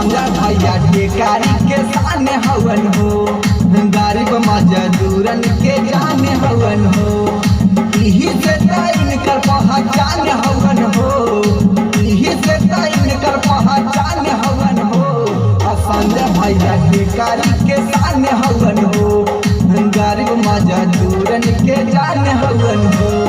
संजय भैया टेकारी के शान हवन हो, गरीब मजदूरन के जान हवन हो। यही से इनकर पहचान हवन हो, यही से इनकर पहचान हवन हो। संजय भैया टेकारी के शान हवन हो, गरीब मजदूरन के जान हवन हो।